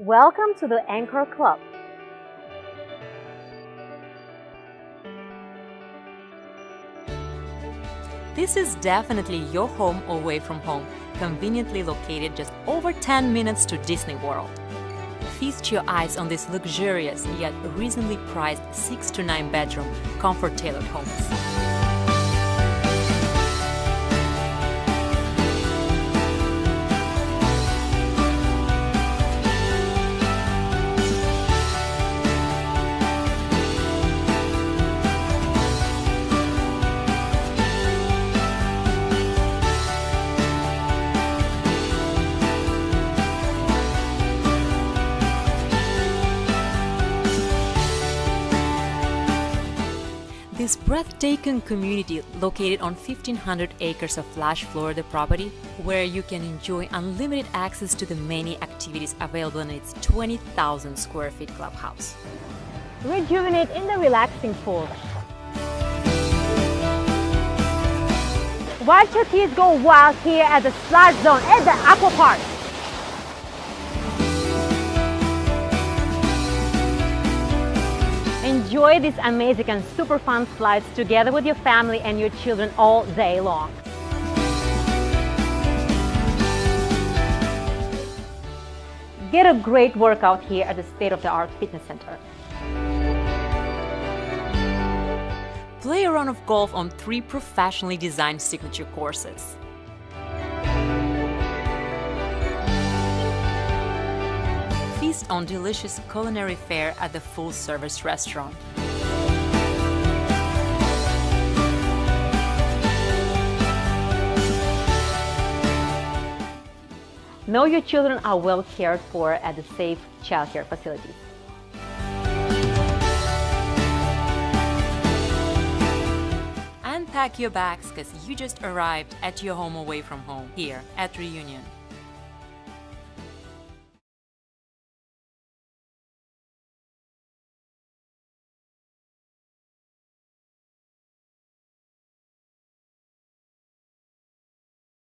Welcome to the Encore Club. This is definitely your home away from home, conveniently located just over 10 minutes to Disney World. Feast your eyes on this luxurious yet reasonably priced 6 to 9 bedroom, comfort-tailored homes. This breathtaking community, located on 1,500 acres of Flash, Florida property, where you can enjoy unlimited access to the many activities available in its 20,000 square feet clubhouse. Rejuvenate in the relaxing pool. Watch your kids go wild here at the slide zone at the AquaPark. Enjoy these amazing and super fun slides together with your family and your children all day long. Get a great workout here at the state-of-the-art fitness center. Play a round of golf on 3 professionally designed signature courses. Feast on delicious culinary fare at the full-service restaurant. Know your children are well cared for at the safe childcare facilities. Unpack your bags because you just arrived at your home away from home here at Reunion.